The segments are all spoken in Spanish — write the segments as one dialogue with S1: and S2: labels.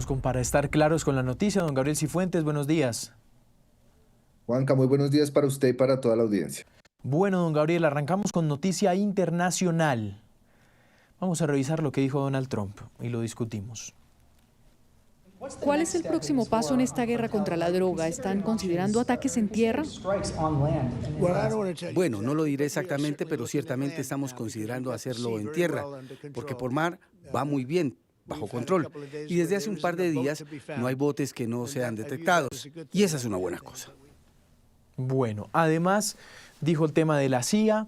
S1: Vamos para estar claros con la noticia. Don Gabriel Cifuentes, buenos días.
S2: Juanca, muy buenos días para usted y para toda la audiencia.
S1: Bueno, don Gabriel, arrancamos con noticia internacional. Vamos a revisar lo que dijo Donald Trump y lo discutimos.
S3: ¿Cuál es el próximo paso en esta guerra contra la droga? ¿Están considerando ataques en tierra?
S4: Bueno, no lo diré exactamente, pero ciertamente estamos considerando hacerlo en tierra, porque por mar va muy bien, bajo control. Y desde hace un par de días no hay botes que no sean detectados, y esa es una buena cosa.
S1: Bueno, además dijo el tema de la CIA,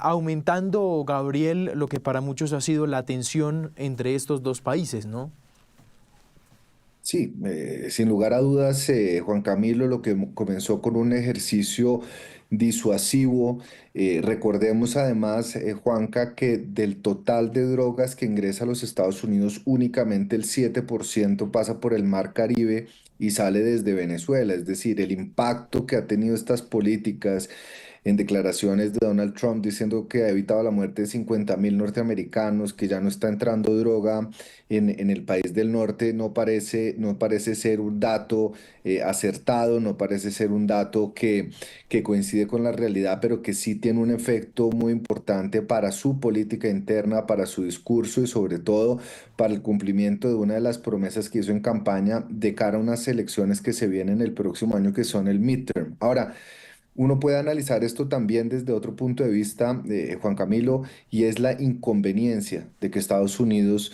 S1: aumentando, Gabriel, lo que para muchos ha sido la tensión entre estos dos países, ¿no?
S2: Sí, sin lugar a dudas, Juan Camilo, lo que comenzó con un ejercicio disuasivo. Recordemos además, Juanca, que del total de drogas que ingresa a los Estados Unidos, únicamente el 7% pasa por el Mar Caribe y sale desde Venezuela. Es decir, el impacto que ha tenido estas políticas en declaraciones de Donald Trump diciendo que ha evitado la muerte de 50.000 norteamericanos, que ya no está entrando droga en el país del norte, no parece ser un dato acertado, no parece ser un dato que coincide con la realidad, pero que sí tiene un efecto muy importante para su política interna, para su discurso y sobre todo para el cumplimiento de una de las promesas que hizo en campaña de cara a unas elecciones que se vienen el próximo año, que son el midterm. Ahora, uno puede analizar esto también desde otro punto de vista, Juan Camilo, y es la inconveniencia de que Estados Unidos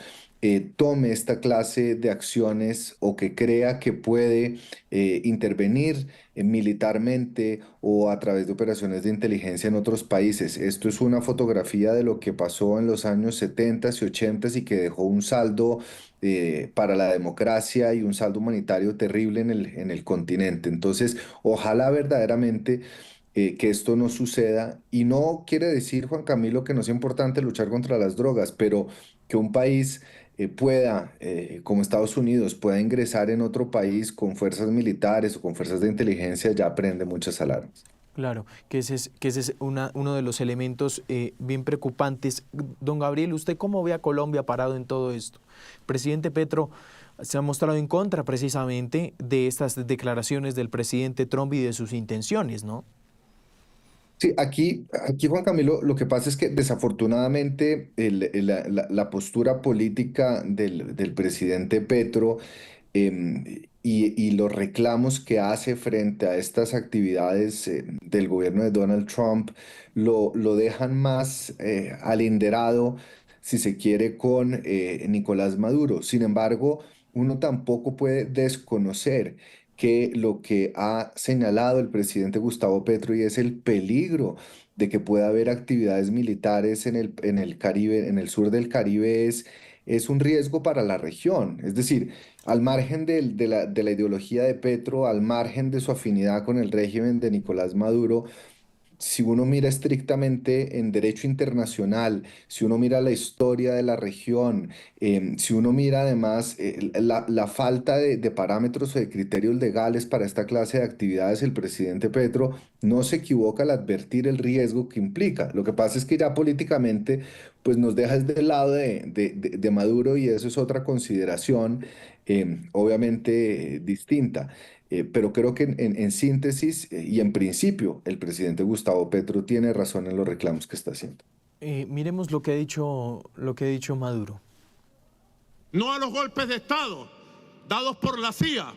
S2: tome esta clase de acciones o que crea que puede intervenir militarmente o a través de operaciones de inteligencia en otros países. Esto es una fotografía de lo que pasó en los años 70 y 80 y que dejó un saldo para la democracia y un saldo humanitario terrible en el continente. Entonces, ojalá verdaderamente que esto no suceda. Y no quiere decir, Juan Camilo, que no sea importante luchar contra las drogas, pero que un país pueda, como Estados Unidos, pueda ingresar en otro país con fuerzas militares o con fuerzas de inteligencia, ya prende muchas alarmas.
S1: Claro, que ese es uno de los elementos bien preocupantes. Don Gabriel, ¿usted cómo ve a Colombia parado en todo esto? El presidente Petro se ha mostrado en contra precisamente de estas declaraciones del presidente Trump y de sus intenciones, ¿no?
S2: Sí, aquí Juan Camilo, lo que pasa es que desafortunadamente la postura política del presidente Petro y los reclamos que hace frente a estas actividades del gobierno de Donald Trump lo dejan más alinderado, si se quiere, con Nicolás Maduro. Sin embargo, uno tampoco puede desconocer que lo que ha señalado el presidente Gustavo Petro y es el peligro de que pueda haber actividades militares en el Caribe, en el sur del Caribe, es un riesgo para la región. Es decir, al margen de la ideología de Petro, al margen de su afinidad con el régimen de Nicolás Maduro, si uno mira estrictamente en derecho internacional, si uno mira la historia de la región, si uno mira además la falta de parámetros o de criterios legales para esta clase de actividades, el presidente Petro no se equivoca al advertir el riesgo que implica. Lo que pasa es que ya políticamente pues nos deja desde el lado de Maduro y eso es otra consideración obviamente distinta. Pero creo que en síntesis y en principio el presidente Gustavo Petro tiene razón en los reclamos que está haciendo.
S1: Miremos lo que ha dicho Maduro.
S5: No a los golpes de Estado dados por la CIA,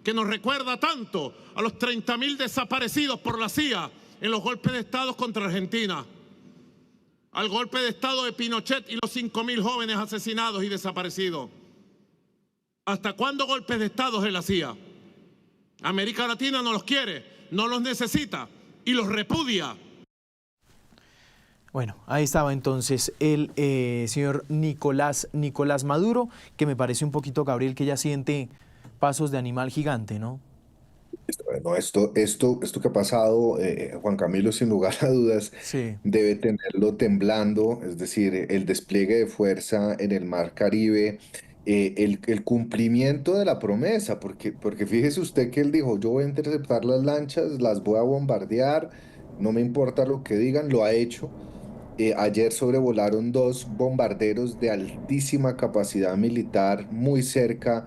S5: que nos recuerda tanto a los 30.000 desaparecidos por la CIA en los golpes de Estado contra Argentina, al golpe de Estado de Pinochet y los 5.000 jóvenes asesinados y desaparecidos. ¿Hasta cuándo golpes de Estado de la CIA? América Latina no los quiere, no los necesita y los repudia.
S1: Bueno, ahí estaba entonces el señor Nicolás Maduro, que me parece un poquito, Gabriel, que ya siente pasos de animal gigante, ¿no?
S2: Bueno, esto que ha pasado, Juan Camilo, sin lugar a dudas,
S1: Sí.
S2: debe tenerlo temblando, es decir, el despliegue de fuerza en el Mar Caribe, el cumplimiento de la promesa, porque fíjese usted que él dijo, yo voy a interceptar las lanchas, las voy a bombardear, no me importa lo que digan, lo ha hecho. Ayer sobrevolaron dos bombarderos de altísima capacidad militar muy cerca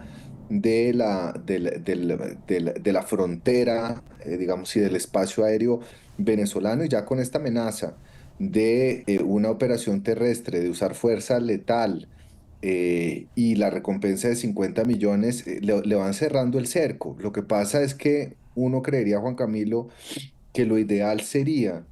S2: de la frontera, digamos, y del espacio aéreo venezolano. Y ya con esta amenaza de una operación terrestre, de usar fuerza letal y la recompensa de 50 millones, le van cerrando el cerco. Lo que pasa es que uno creería, Juan Camilo, que lo ideal sería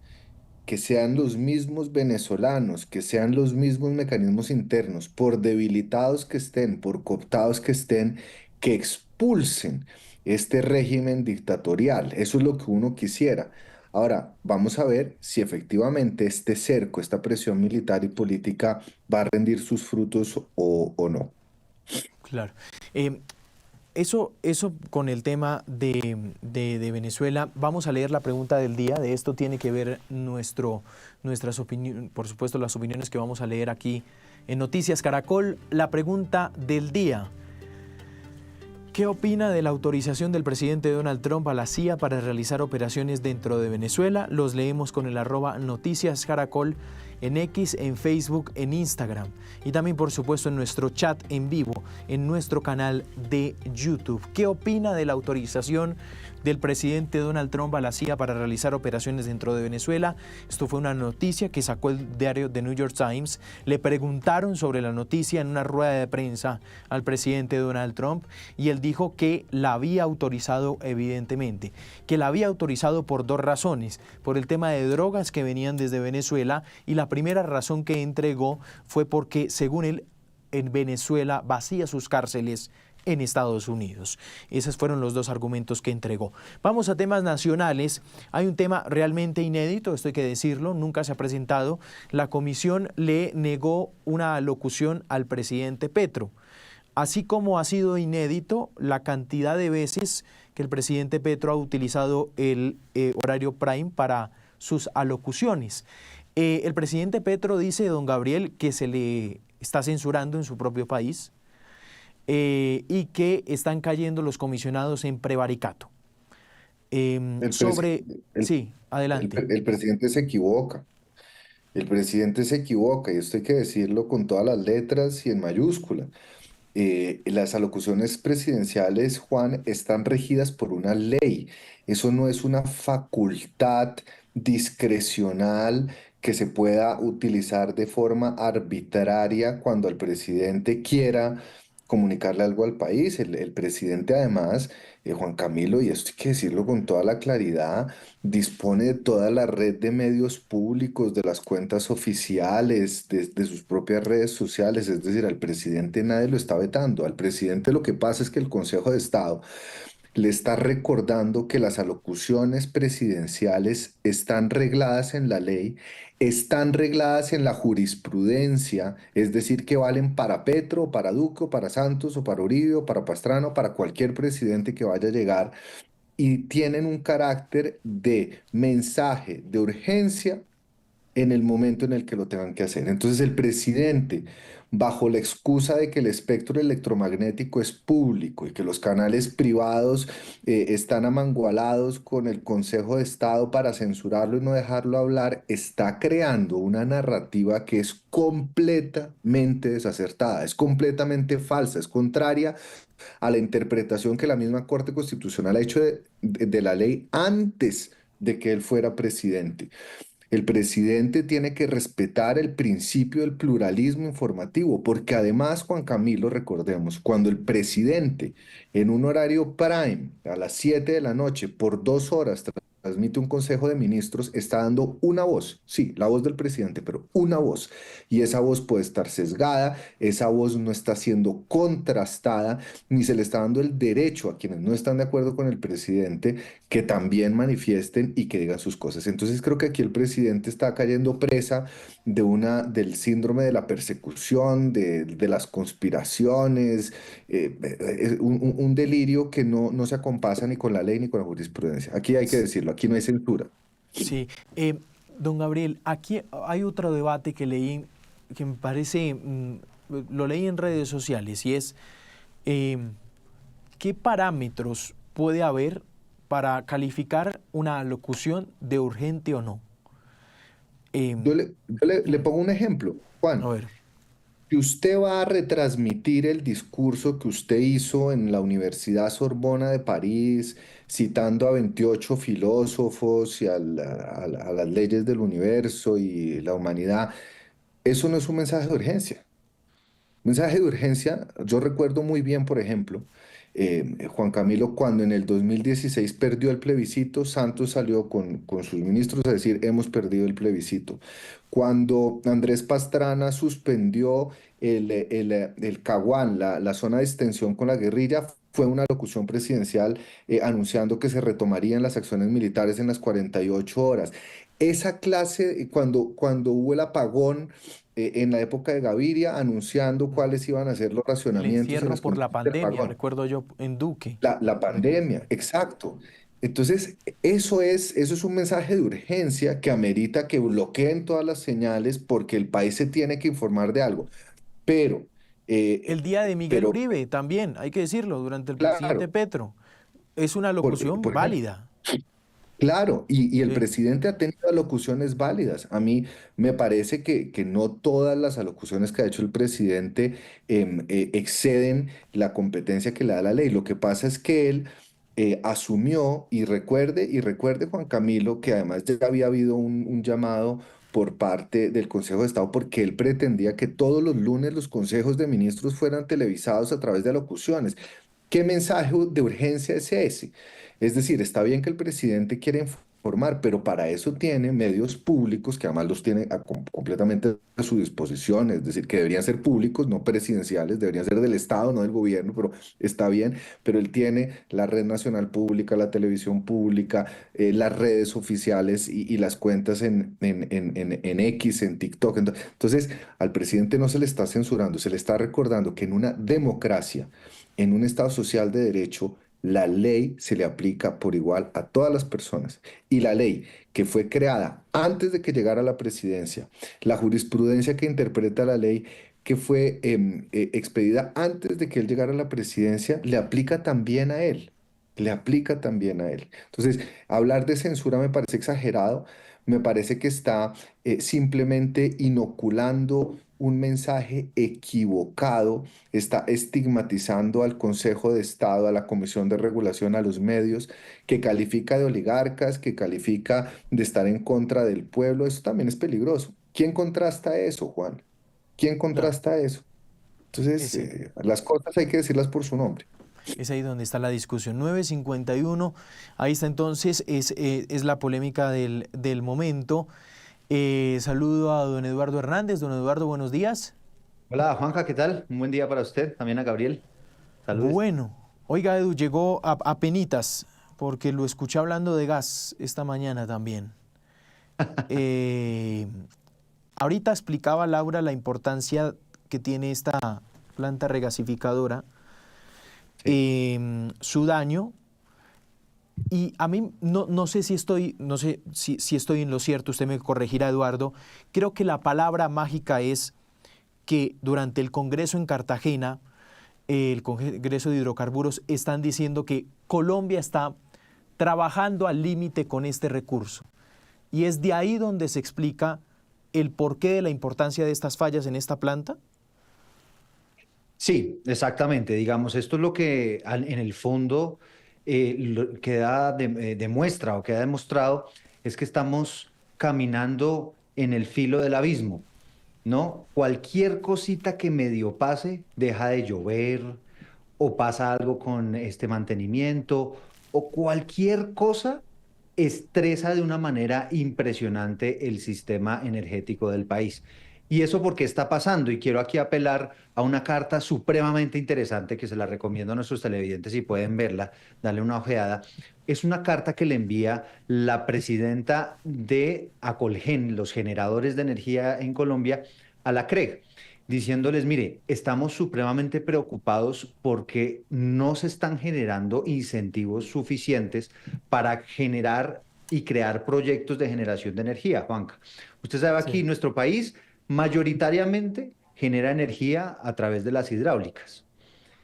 S2: que sean los mismos venezolanos, que sean los mismos mecanismos internos, por debilitados que estén, por cooptados que estén, que expulsen este régimen dictatorial. Eso es lo que uno quisiera. Ahora, vamos a ver si efectivamente este cerco, esta presión militar y política va a rendir sus frutos o no.
S1: Claro. Eso con el tema de Venezuela. Vamos a leer la pregunta del día. De esto tiene que ver nuestras opiniones, por supuesto, las opiniones que vamos a leer aquí en Noticias Caracol. La pregunta del día: ¿qué opina de la autorización del presidente Donald Trump a la CIA para realizar operaciones dentro de Venezuela? Los leemos con el @Noticias Caracol en X, en Facebook, en Instagram y también, por supuesto, en nuestro chat en vivo, en nuestro canal de YouTube. ¿Qué opina de la autorización del presidente Donald Trump a la CIA para realizar operaciones dentro de Venezuela? Esto fue una noticia que sacó el diario The New York Times. Le preguntaron sobre la noticia en una rueda de prensa al presidente Donald Trump y él dijo que la había autorizado, evidentemente, que la había autorizado por dos razones: por el tema de drogas que venían desde Venezuela, y la primera razón que entregó fue porque, según él, en Venezuela vacía sus cárceles en Estados Unidos. Esos fueron los dos argumentos que entregó. Vamos a temas nacionales. Hay un tema realmente inédito, esto hay que decirlo, nunca se ha presentado. La comisión le negó una alocución al presidente Petro, así como ha sido inédito la cantidad de veces que el presidente Petro ha utilizado el horario prime para sus alocuciones. El presidente Petro dice, don Gabriel, que se le está censurando en su propio país y que están cayendo los comisionados en prevaricato. Sí, adelante.
S2: El presidente se equivoca. El presidente se equivoca, y esto hay que decirlo con todas las letras y en mayúscula. Las alocuciones presidenciales, Juan, están regidas por una ley. Eso no es una facultad discrecional que se pueda utilizar de forma arbitraria cuando el presidente quiera comunicarle algo al país. El presidente, además, Juan Camilo, y esto hay que decirlo con toda la claridad, dispone de toda la red de medios públicos, de las cuentas oficiales, de sus propias redes sociales. Es decir, al presidente nadie lo está vetando. Al presidente lo que pasa es que el Consejo de Estado le está recordando que las alocuciones presidenciales están regladas en la ley, están regladas en la jurisprudencia, es decir, que valen para Petro, para Duque, o para Santos, o para Uribe, o para Pastrana, o para cualquier presidente que vaya a llegar, y tienen un carácter de mensaje de urgencia en el momento en el que lo tengan que hacer. Entonces el presidente, bajo la excusa de que el espectro electromagnético es público y que los canales privados están amangualados con el Consejo de Estado para censurarlo y no dejarlo hablar, está creando una narrativa que es completamente desacertada, es completamente falsa, es contraria a la interpretación que la misma Corte Constitucional ha hecho de la ley antes de que él fuera presidente. El presidente tiene que respetar el principio del pluralismo informativo, porque además, Juan Camilo, recordemos, cuando el presidente en un horario prime a las 7 de la noche por 2 horas transmite un consejo de ministros, está dando una voz, sí, la voz del presidente, pero una voz. Y esa voz puede estar sesgada, esa voz no está siendo contrastada, ni se le está dando el derecho a quienes no están de acuerdo con el presidente que también manifiesten y que digan sus cosas. Entonces creo que aquí el presidente está cayendo presa del síndrome de la persecución, de las conspiraciones, un delirio que no se acompasa ni con la ley ni con la jurisprudencia. Aquí hay que decirlo, aquí no hay censura.
S1: Sí. Don Gabriel, aquí hay otro debate que leí, que me parece, lo leí en redes sociales, y es ¿qué parámetros puede haber para calificar una alocución de urgente o no?
S2: Yo le pongo un ejemplo,
S1: A
S2: Juan.
S1: ver,
S2: Si usted va a retransmitir el discurso que usted hizo en la Universidad Sorbona de París, citando a 28 filósofos y a las leyes del universo y la humanidad, eso no es un mensaje de urgencia. Mensaje de urgencia, yo recuerdo muy bien, por ejemplo, Juan Camilo, cuando en el 2016 perdió el plebiscito, Santos salió con sus ministros a decir, hemos perdido el plebiscito. Cuando Andrés Pastrana suspendió el Caguán, la zona de extensión con la guerrilla, fue una locución presidencial anunciando que se retomarían las acciones militares en las 48 horas. Esa clase, cuando hubo el apagón en la época de Gaviria, anunciando cuáles iban a ser los
S1: el
S2: racionamientos y
S1: encierro
S2: las
S1: por la
S2: condiciones del
S1: pandemia,
S2: apagón.
S1: recuerdo yo en Duque.
S2: La pandemia, exacto. Entonces, eso es un mensaje de urgencia que amerita que bloqueen todas las señales porque el país se tiene que informar de algo. Pero,
S1: El día de Miguel
S2: pero
S1: Uribe también, hay que decirlo, durante el presidente
S2: claro,
S1: Petro. Es una locución
S2: por ejemplo,
S1: válida.
S2: claro, y el
S1: Sí.
S2: presidente ha tenido alocuciones válidas. A mí me parece que no todas las alocuciones que ha hecho el presidente exceden la competencia que le da la ley. Lo que pasa es que él asumió, y recuerde, Juan Camilo, que además ya había habido un llamado por parte del Consejo de Estado porque él pretendía que todos los lunes los consejos de ministros fueran televisados a través de alocuciones. ¿Qué mensaje de urgencia es ese? Es decir, está bien que el presidente quiera informar, pero para eso tiene medios públicos que además los tiene completamente a su disposición, es decir, que deberían ser públicos, no presidenciales, deberían ser del Estado, no del gobierno, pero está bien, pero él tiene la red nacional pública, la televisión pública, las redes oficiales y las cuentas en X, en TikTok. Entonces, al presidente no se le está censurando, se le está recordando que en una democracia, en un Estado social de derecho, la ley se le aplica por igual a todas las personas. Y la ley que fue creada antes de que llegara a la presidencia, la jurisprudencia que interpreta la ley que fue expedida antes de que él llegara a la presidencia, le aplica también a él. Le aplica también a él. Entonces, hablar de censura me parece exagerado, me parece que está simplemente inoculando un mensaje equivocado, está estigmatizando al Consejo de Estado, a la Comisión de Regulación, a los medios, que califica de oligarcas, que califica de estar en contra del pueblo. Eso también es peligroso. ¿Quién contrasta eso, Juan? ¿Quién
S1: No,
S2: contrasta eso? Entonces,
S1: ese,
S2: las cosas hay que decirlas por su nombre.
S1: es ahí donde está la discusión. 9:51, ahí está entonces, es la polémica del momento. Saludo a don Eduardo Hernández. Don Eduardo, buenos días.
S6: Hola Juanja, ¿qué tal? Un buen día para usted, también a Gabriel. Saludes.
S1: Bueno, oiga Edu, llegó a penitas, porque lo escuché hablando de gas esta mañana también. Eh, Ahorita explicaba Laura la importancia que tiene esta planta regasificadora,
S6: Sí.
S1: su daño, y a mí no sé si estoy, no sé si estoy en lo cierto, usted me corregirá, Eduardo. Creo que la palabra mágica es que durante el Congreso en Cartagena, el Congreso de Hidrocarburos, están diciendo que Colombia está trabajando al límite con este recurso. Y es de ahí donde se explica el porqué de la importancia de estas fallas en esta planta.
S6: Sí, exactamente. Digamos, esto es lo que en el fondo demuestra o queda demostrado es que estamos caminando en el filo del abismo, ¿no? Cualquier cosita que medio pase, deja de llover o pasa algo con este mantenimiento o cualquier cosa estresa de una manera impresionante el sistema energético del país. ¿Y eso por qué está pasando? Y quiero aquí apelar a una carta supremamente interesante que se la recomiendo a nuestros televidentes si pueden verla, darle una ojeada. Es una carta que le envía la presidenta de Acolgen, los generadores de energía en Colombia, a la CREG, diciéndoles, mire, estamos supremamente preocupados porque no se están generando incentivos suficientes para generar y crear proyectos de generación de energía, Juanca. Usted sabe aquí,
S1: Sí,
S6: nuestro país mayoritariamente genera energía a través de las hidráulicas,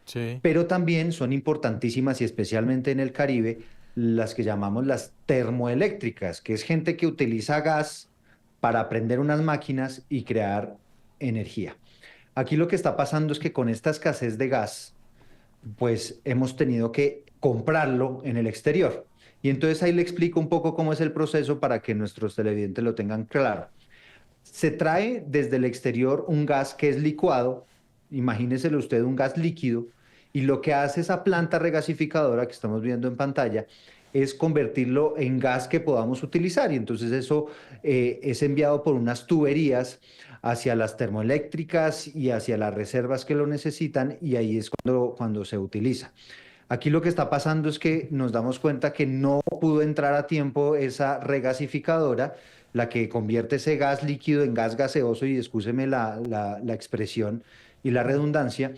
S1: sí.
S6: pero también son importantísimas y especialmente en el Caribe las que llamamos las termoeléctricas, que es gente que utiliza gas para prender unas máquinas y crear energía. Aquí lo que está pasando es que con esta escasez de gas, pues hemos tenido que comprarlo en el exterior. Y entonces ahí le explico un poco cómo es el proceso para que nuestros televidentes lo tengan claro. Se trae desde el exterior un gas que es licuado, imagíneselo usted un gas líquido, y lo que hace esa planta regasificadora que estamos viendo en pantalla es convertirlo en gas que podamos utilizar. Y entonces eso es enviado por unas tuberías hacia las termoeléctricas y hacia las reservas que lo necesitan, y ahí es cuando se utiliza. Aquí lo que está pasando es que nos damos cuenta que no pudo entrar a tiempo esa regasificadora, la que convierte ese gas líquido en gas gaseoso, y excúseme la expresión y la redundancia,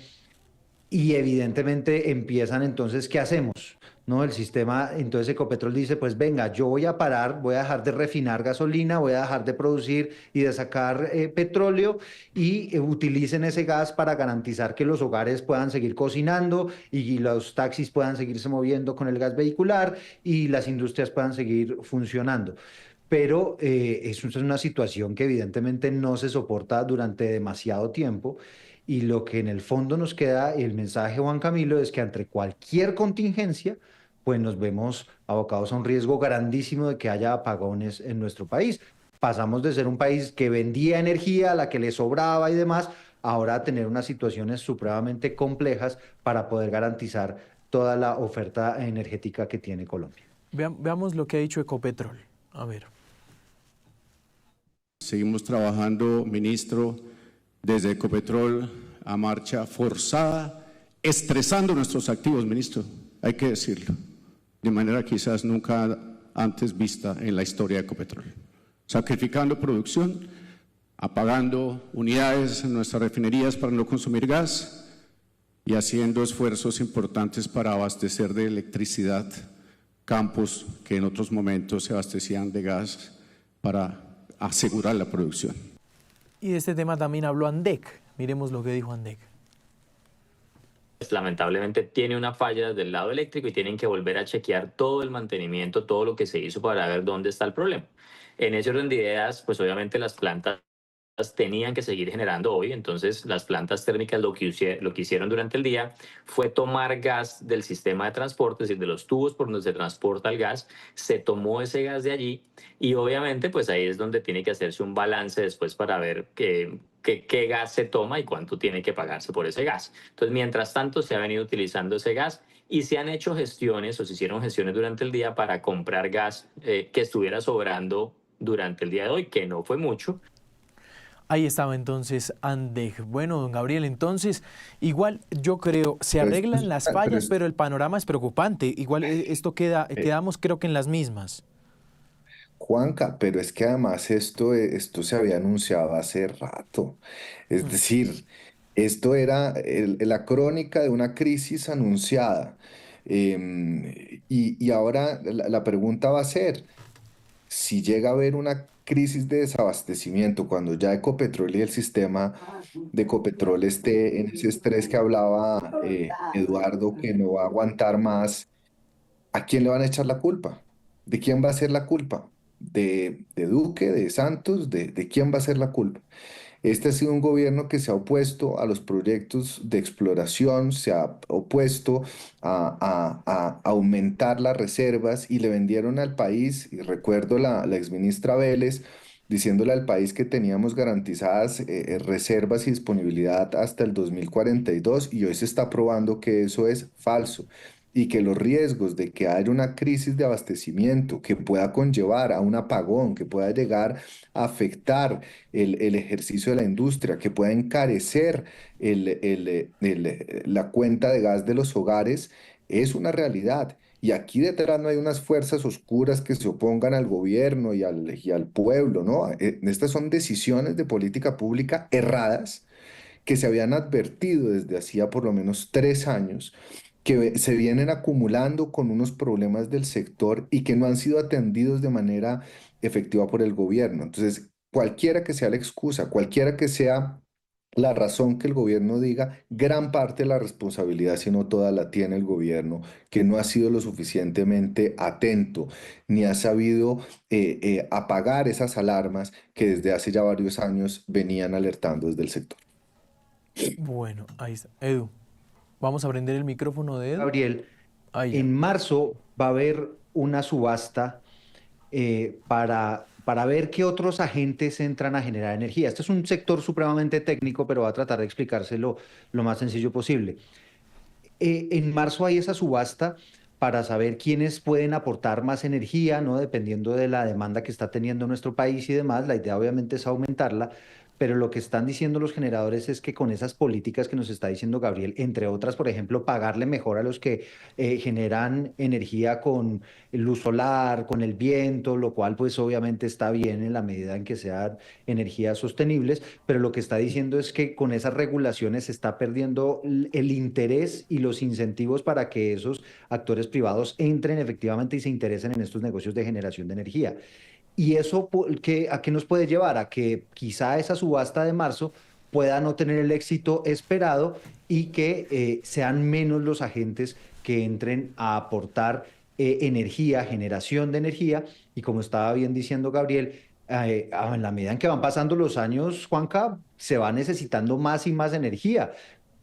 S6: y evidentemente empiezan entonces, ¿qué hacemos? ¿No? El sistema, entonces Ecopetrol dice, pues venga, yo voy a parar, voy a dejar de refinar gasolina, voy a dejar de producir y de sacar petróleo, y utilicen ese gas para garantizar que los hogares puedan seguir cocinando y los taxis puedan seguirse moviendo con el gas vehicular y las industrias puedan seguir funcionando. Pero eso es una situación que evidentemente no se soporta durante demasiado tiempo, y lo que en el fondo nos queda, el mensaje, Juan Camilo, es que ante cualquier contingencia, pues nos vemos abocados a un riesgo grandísimo de que haya apagones en nuestro país. Pasamos de ser un país que vendía energía, a la que le sobraba y demás, ahora a tener unas situaciones supremamente complejas para poder garantizar toda la oferta energética que tiene Colombia.
S1: Veamos lo que ha dicho Ecopetrol. A ver.
S7: Seguimos trabajando, ministro, desde Ecopetrol a marcha forzada, estresando nuestros activos, ministro, hay que decirlo, de manera quizás nunca antes vista en la historia de Ecopetrol. Sacrificando producción, apagando unidades en nuestras refinerías para no consumir gas y haciendo esfuerzos importantes para abastecer de electricidad campos que en otros momentos se abastecían de gas para asegurar la producción.
S1: Y de este tema también habló Andec. Miremos lo que dijo Andec.
S8: Lamentablemente tiene una falla del lado eléctrico y tienen que volver a chequear todo el mantenimiento, todo lo que se hizo para ver dónde está el problema. En ese orden de ideas, pues obviamente las plantas tenían que seguir generando hoy, entonces las plantas térmicas lo que hicieron durante el día fue tomar gas del sistema de transporte, es decir, de los tubos por donde se transporta el gas, se tomó ese gas de allí y obviamente pues ahí es donde tiene que hacerse un balance después para ver qué gas se toma y cuánto tiene que pagarse por ese gas. Entonces, mientras tanto, se ha venido utilizando ese gas y se han hecho gestiones o se hicieron gestiones durante el día para comprar gas que estuviera sobrando durante el día de hoy, que no fue mucho.
S1: Ahí estaba entonces Andec. Bueno, don Gabriel, entonces, igual yo creo, se arreglan las fallas, pero el panorama es preocupante. Igual esto quedamos creo que en las mismas.
S2: Juanca, pero es que además esto se había anunciado hace rato. Es decir, esto era la crónica de una crisis anunciada. Y ahora la pregunta va a ser, si llega a haber una crisis de desabastecimiento, cuando ya Ecopetrol y el sistema de Ecopetrol esté en ese estrés que hablaba Eduardo, que no va a aguantar más, ¿a quién le van a echar la culpa? ¿De quién va a ser la culpa? ¿De Duque, de Santos? ¿De quién va a ser la culpa? Este ha sido un gobierno que se ha opuesto a los proyectos de exploración, se ha opuesto a aumentar las reservas, y le vendieron al país, y recuerdo la exministra Vélez diciéndole al país que teníamos garantizadas reservas y disponibilidad hasta el 2042, y hoy se está probando que eso es falso, y que los riesgos de que haya una crisis de abastecimiento que pueda conllevar a un apagón, que pueda llegar a afectar el ejercicio de la industria, que pueda encarecer la cuenta de gas de los hogares, es una realidad. Y aquí detrás no hay unas fuerzas oscuras que se opongan al gobierno y al pueblo, ¿no? Estas son decisiones de política pública erradas que se habían advertido desde hacía por lo menos 3 años, que se vienen acumulando con unos problemas del sector y que no han sido atendidos de manera efectiva por el gobierno. Entonces, cualquiera que sea la excusa, cualquiera que sea la razón que el gobierno diga, gran parte de la responsabilidad, si no toda, la tiene el gobierno, que no ha sido lo suficientemente atento, ni ha sabido apagar esas alarmas que desde hace ya varios años venían alertando desde el sector.
S1: Bueno, ahí está. Edu, vamos a prender el micrófono de Edu.
S6: Gabriel,
S1: Ahí ya.
S6: en marzo va a haber una subasta para ver qué otros agentes entran a generar energía. Este es un sector supremamente técnico, pero va a tratar de explicárselo lo más sencillo posible. En marzo hay esa subasta para saber quiénes pueden aportar más energía, ¿no? Dependiendo de la demanda que está teniendo nuestro país y demás. La idea obviamente es aumentarla, pero lo que están diciendo los generadores es que con esas políticas que nos está diciendo Gabriel, entre otras, por ejemplo, pagarle mejor a los que generan energía con luz solar, con el viento, lo cual pues obviamente está bien en la medida en que sean energías sostenibles, pero lo que está diciendo es que con esas regulaciones se está perdiendo el interés y los incentivos para que esos actores privados entren efectivamente y se interesen en estos negocios de generación de energía. Y eso, ¿a qué nos puede llevar? A que quizá esa subasta de marzo pueda no tener el éxito esperado y que sean menos los agentes que entren a aportar energía, generación de energía. Y como estaba bien diciendo Gabriel, en la medida en que van pasando los años, Juanca, se va necesitando más y más energía.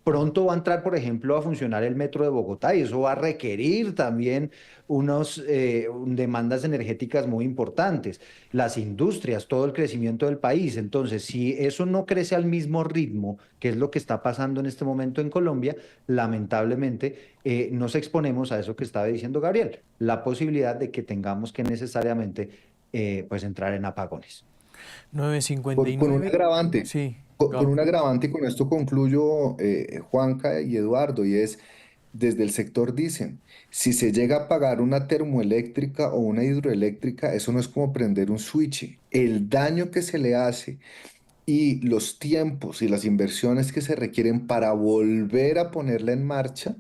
S6: Pronto va a entrar, por ejemplo, a funcionar el metro de Bogotá y eso va a requerir también unas demandas energéticas muy importantes. Las industrias, todo el crecimiento del país. Entonces, si eso no crece al mismo ritmo, que es lo que está pasando en este momento en Colombia, lamentablemente nos exponemos a eso que estaba diciendo Gabriel, la posibilidad de que tengamos que necesariamente pues entrar en apagones.
S2: Con un
S1: 9:59.
S2: agravante,
S1: Sí,
S2: con
S1: Gab.
S2: un agravante, y con esto concluyo, Juanca y Eduardo, y es, desde el sector dicen, si se llega a pagar una termoeléctrica o una hidroeléctrica, eso no es como prender un switch. El daño que se le hace y los tiempos y las inversiones que se requieren para volver a ponerla en marcha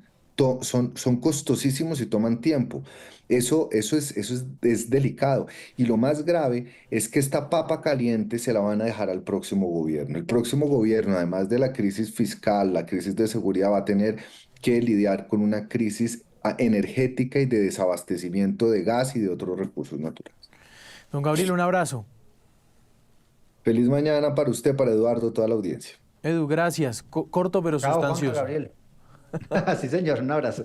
S2: son costosísimos y toman tiempo. Es delicado. Y lo más grave es que esta papa caliente se la van a dejar al próximo gobierno. El próximo gobierno, además de la crisis fiscal, la crisis de seguridad, va a tener que lidiar con una crisis energética y de desabastecimiento de gas y de otros recursos naturales.
S1: Don Gabriel, un abrazo.
S2: Feliz mañana para usted, para Eduardo, toda la audiencia.
S1: Edu, gracias. Corto pero
S6: Chao, Juanca,
S1: sustancioso.
S6: Gabriel. Sí, señor, un abrazo.